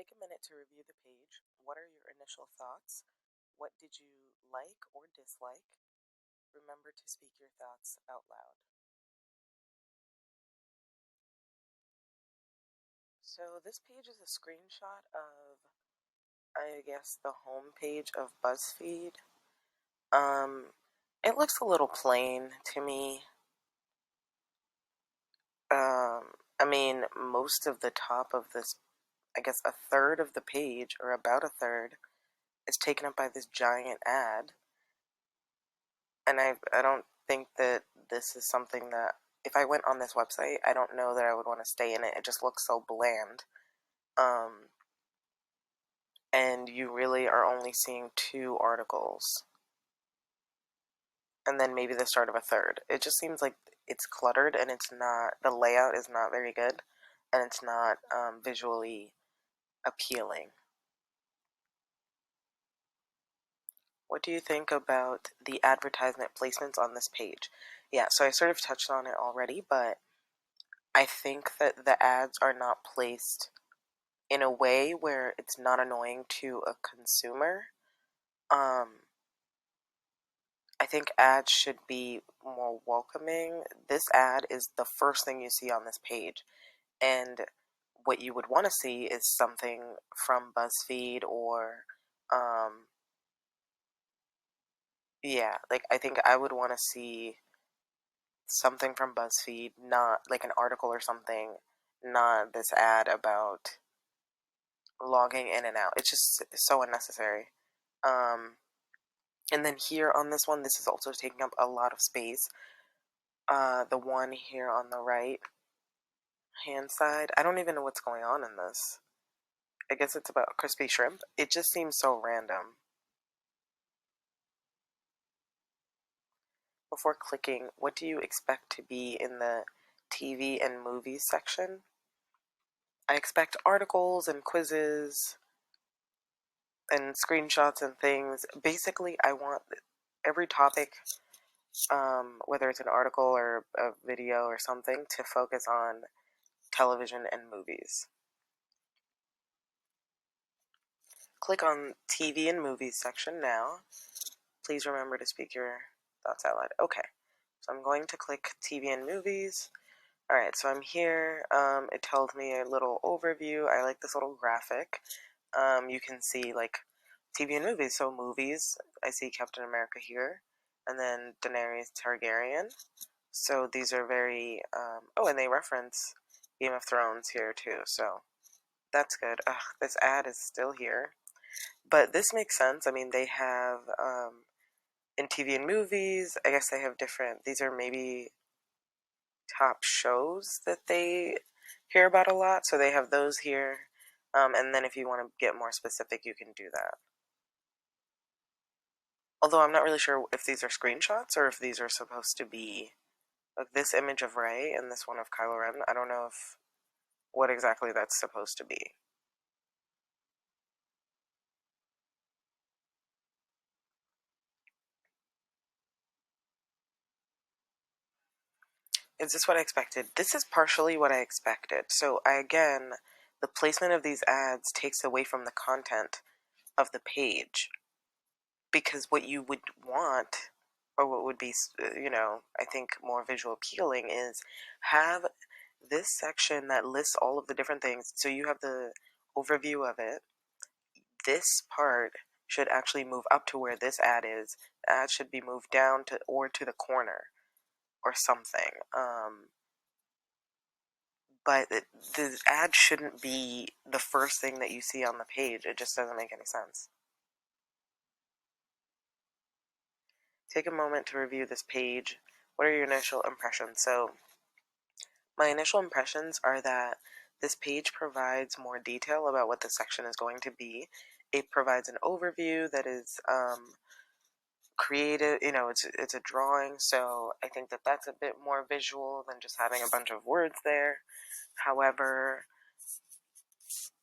Take a minute to review the page. What are your initial thoughts? What did you like or dislike? Remember to speak your thoughts out loud. So this page is a screenshot of, I guess, the home page of Buzzfeed. Um, it looks a little plain to me. I mean, most of the top of this, I guess a third of the page, or about a third, is taken up by this giant ad. And I don't think that this is something that, if I went on this website, I don't know that I would want to stay in it. It just looks so bland. And you really are only seeing 2 articles. And then maybe the start of a third. It just seems like it's cluttered and it's not, the layout is not very good. And it's not visually appealing. What do you think about the advertisement placements on this page? Yeah, so I sort of touched on it already, but I think that the ads are not placed in a way where it's not annoying to a consumer. I think ads should be more welcoming. This ad is the first thing you see on this page, and what you would want to see is something from Buzzfeed or, yeah, like I think I would want to see something from Buzzfeed, not like an article or something, not this ad about logging in and out. It's just so unnecessary. And then here on this one, this is also taking up a lot of space. The one here on the right hand side, I don't even know what's going on in this. I guess it's about crispy shrimp. It just seems so random. Before clicking, what do you expect to be in the TV and movies section? I expect articles and quizzes and screenshots and things. Basically, I want every topic, whether it's an article or a video or something, to focus on television and movies. Click on TV and movies section now. Please remember to speak your thoughts out loud. Okay, so I'm going to click TV and movies. Alright, so I'm here. It tells me a little overview. I like this little graphic. You can see like TV and movies. So movies, I see Captain America here, and then Daenerys Targaryen. So these are very, oh, and they reference Game of Thrones here too, so that's good. Ugh, this ad is still here. But this makes sense. I mean, they have, in TV and movies, I guess they have different, these are maybe top shows that they hear about a lot, so they have those here. And then if you want to get more specific, you can do that. Although I'm not really sure if these are screenshots or if these are supposed to be, like this image of Rey and this one of Kylo Ren. I don't know if what exactly that's supposed to be. Is this what I expected? This is partially what I expected. So again, the placement of these ads takes away from the content of the page, because what you would want, or what would be, I think more visual appealing, is have this section that lists all of the different things. So you have the overview of it. This part should actually move up to where this ad is. The ad should be moved down to, or to the corner or something. But the ad shouldn't be the first thing that you see on the page. It just doesn't make any sense. Take a moment to review this page. What are your initial impressions? So, my initial impressions are that this page provides more detail about what the section is going to be. It provides an overview that is creative. It's a drawing, so I think that that's a bit more visual than just having a bunch of words there. However,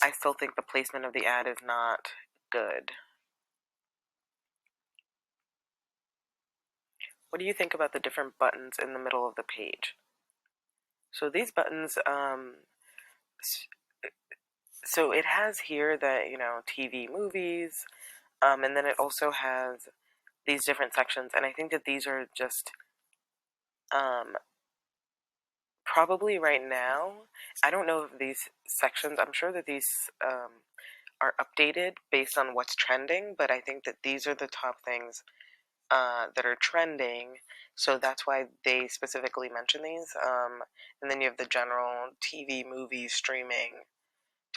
I still think the placement of the ad is not good. What do you think about the different buttons in the middle of the page? So these buttons So it has here that, TV, movies, and then it also has these different sections, and I think that these are just um, probably right now. I don't know if these sections, I'm sure that these are updated based on what's trending, but I think that these are the top things that are trending, so that's why they specifically mention these. And then you have the general TV, movie, streaming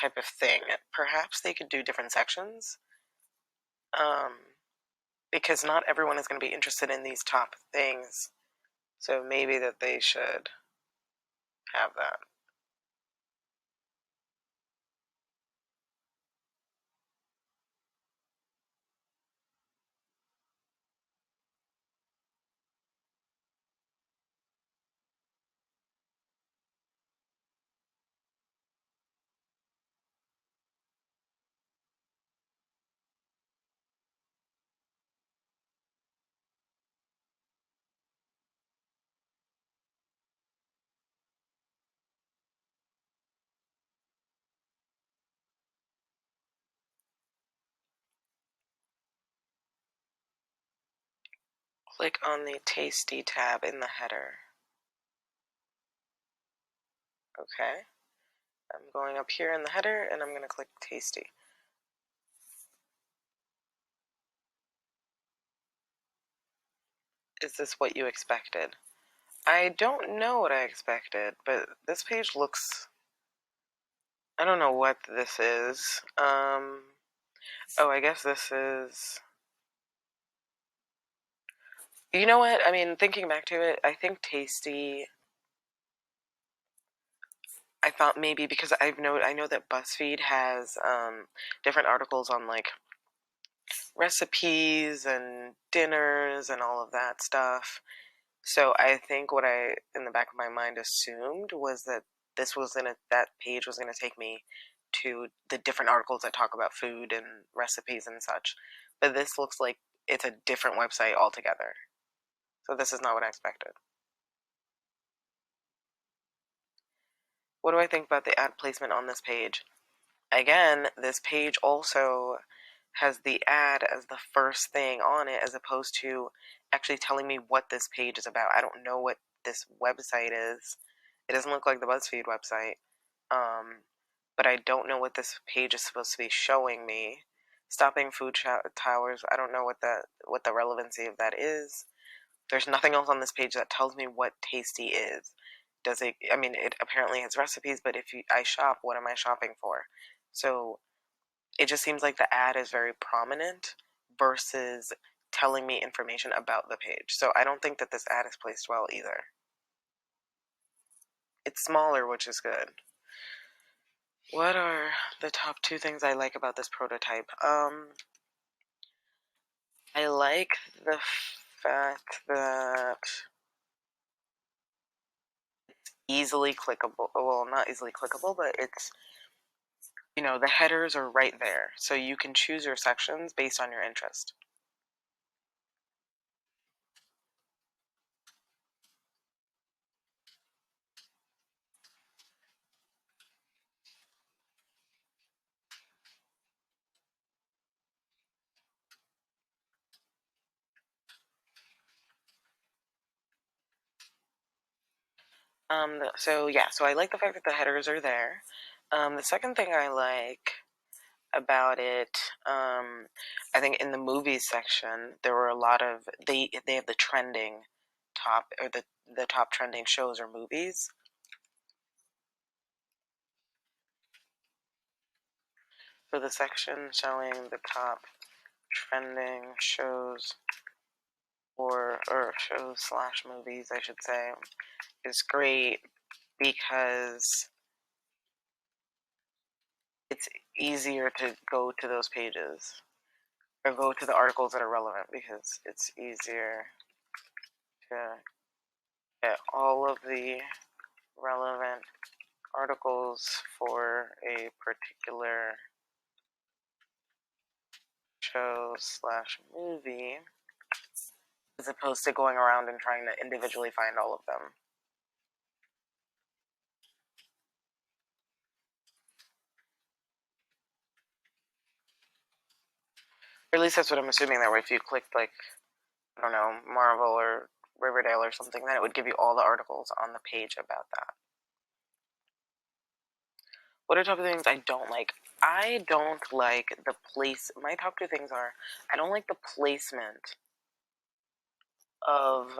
type of thing. Perhaps they could do different sections, um, because not everyone is going to be interested in these top things. So maybe that they should have that. Click on the Tasty tab in the header. Okay. I'm going up here in the header and I'm going to click Tasty. Is this what you expected? I don't know what I expected, but this page looks... I don't know what this is. Oh, I guess this is... You know what? I mean, thinking back to it, I think Tasty... I thought maybe because I know that Buzzfeed has different articles on like recipes and dinners and all of that stuff. So I think what I, in the back of my mind, assumed was that that page was gonna take me to the different articles that talk about food and recipes and such. But this looks like it's a different website altogether. So this is not what I expected. What do I think about the ad placement on this page? Again, this page also has the ad as the first thing on it, as opposed to actually telling me what this page is about. I don't know what this website is. It doesn't look like the BuzzFeed website. But I don't know what this page is supposed to be showing me. Stopping food towers. I don't know what the relevancy of that is. There's nothing else on this page that tells me what Tasty is. Does it? I mean, it apparently has recipes, but if I shop, what am I shopping for? So it just seems like the ad is very prominent versus telling me information about the page. So I don't think that this ad is placed well either. It's smaller, which is good. What are the top two things I like about this prototype? I like the fact that easily clickable. Well, not easily clickable, but the headers are right there. So you can choose your sections based on your interest. So I like the fact that the headers are there. The second thing I like about it, I think in the movies section, there were a lot of, they have the trending top, or the top trending shows or movies. So the section showing the top trending shows or shows slash movies, I should say, is great because it's easier to go to those pages or go to the articles that are relevant because it's easier to get all of the relevant articles for a particular show slash movie as opposed to going around and trying to individually find all of them. Or at least that's what I'm assuming, that way if you clicked, like, I don't know, Marvel or Riverdale or something, then it would give you all the articles on the page about that. What are top of things I don't like? I don't like the place. My top two things are, I don't like the placement of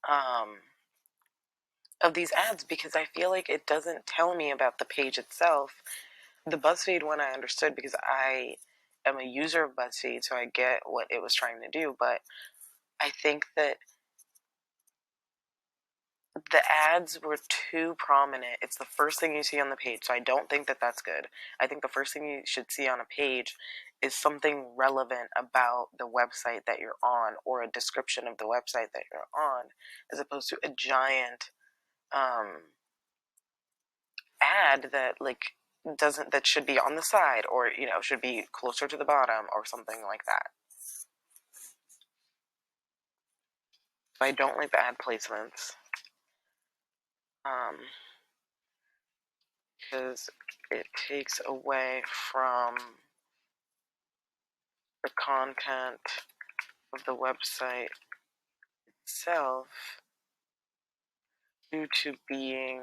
um of these ads, because I feel like it doesn't tell me about the page itself. The BuzzFeed one I understood because I am a user of BuzzFeed, so I get what it was trying to do, but I think that the ads were too prominent. It's the first thing you see on the page, so I don't think that that's good. I think the first thing you should see on a page is something relevant about the website that you're on, or a description of the website that you're on, as opposed to a giant ad that, like, doesn't, that should be on the side, or should be closer to the bottom or something like that. So I don't like the ad placements. Because it takes away from the content of the website itself, due to being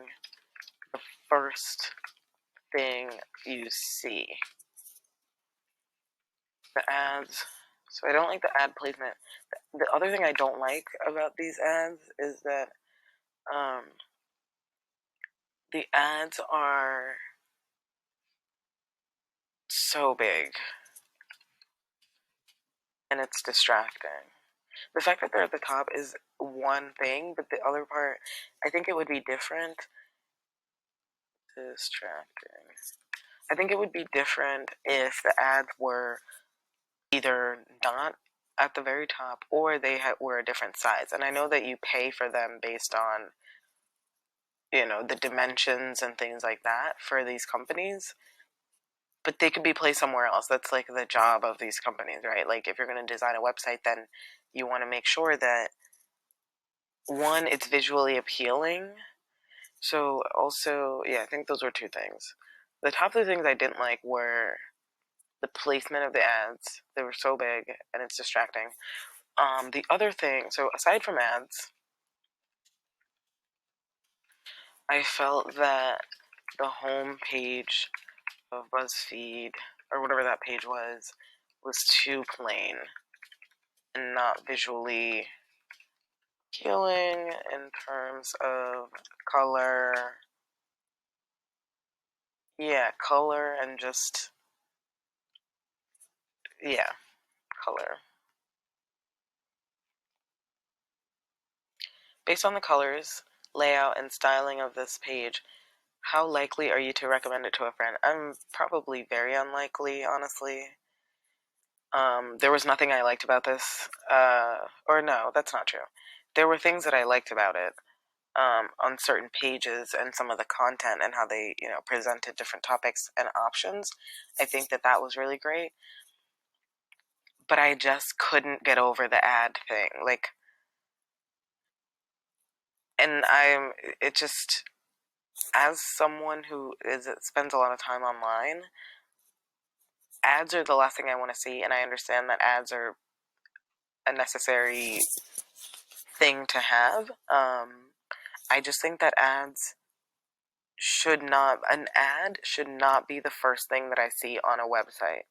the first thing you see. The ads. So I don't like the ad placement. The other thing I don't like about these ads is that the ads are so big and it's distracting. The fact that they're at the top is one thing, but the other part, I think it would be different. Distracting. I think it would be different if the ads were either not at the very top, or they were a different size. And I know that you pay for them based on, the dimensions and things like that for these companies, but they could be placed somewhere else. That's like the job of these companies, right? Like, if you're going to design a website, then you want to make sure that, one, it's visually appealing. So also, yeah, I think those were two things. The top two things I didn't like were the placement of the ads. They were so big and it's distracting. The other thing, so aside from ads, I felt that the home page of BuzzFeed, or whatever that page was too plain and not visually appealing in terms of color. Yeah, color and just, yeah, color. Based on the colors, layout, and styling of this page, how likely are you to recommend it to a friend? I'm probably very unlikely, honestly. There was nothing I liked about this. Or no, that's not true. There were things that I liked about it, on certain pages and some of the content and how they, presented different topics and options. I think that that was really great. But I just couldn't get over the ad thing. Like, and it just, as someone who spends a lot of time online, ads are the last thing I want to see, and I understand that ads are a necessary thing to have. I just think that an ad should not be the first thing that I see on a website.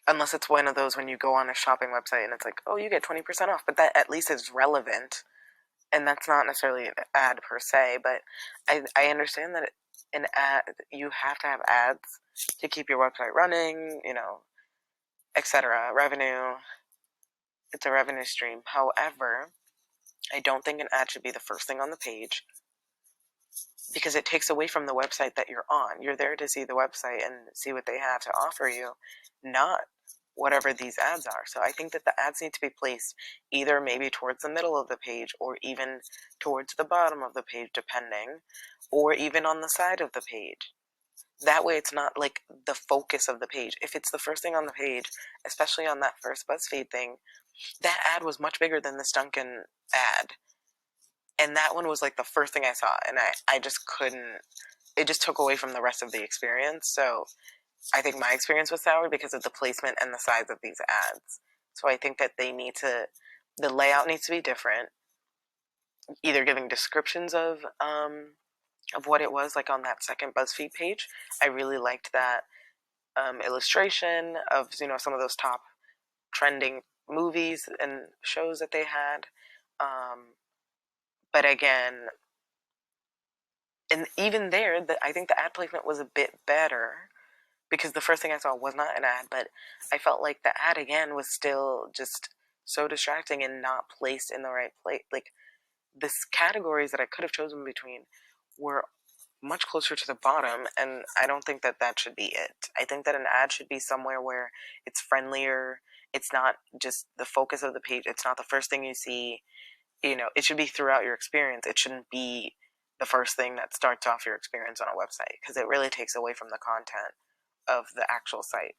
Unless it's one of those when you go on a shopping website and it's like, oh, you get 20% off, but that at least is relevant. And that's not necessarily an ad per se, but I understand that an ad, you have to have ads to keep your website running, etc. Revenue. It's a revenue stream. However, I don't think an ad should be the first thing on the page, because it takes away from the website that you're on. You're there to see the website and see what they have to offer you, not whatever these ads are. So I think that the ads need to be placed either maybe towards the middle of the page, or even towards the bottom of the page, depending, or even on the side of the page. That way it's not like the focus of the page. If it's the first thing on the page, especially on that first BuzzFeed thing, that ad was much bigger than this Dunkin' ad. And that one was like the first thing I saw, and I just couldn't, it just took away from the rest of the experience. So I think my experience was sour because of the placement and the size of these ads. So I think that the layout needs to be different, either giving descriptions of what it was, like on that second BuzzFeed page. I really liked that illustration of some of those top trending movies and shows that they had. But again, and even there, I think the ad placement was a bit better because the first thing I saw was not an ad, but I felt like the ad again was still just so distracting and not placed in the right place. Like the categories that I could have chosen between were much closer to the bottom, and I don't think that that should be it. I think that an ad should be somewhere where it's friendlier. It's not just the focus of the page. It's not the first thing you see. It should be throughout your experience. It shouldn't be the first thing that starts off your experience on a website because it really takes away from the content of the actual site.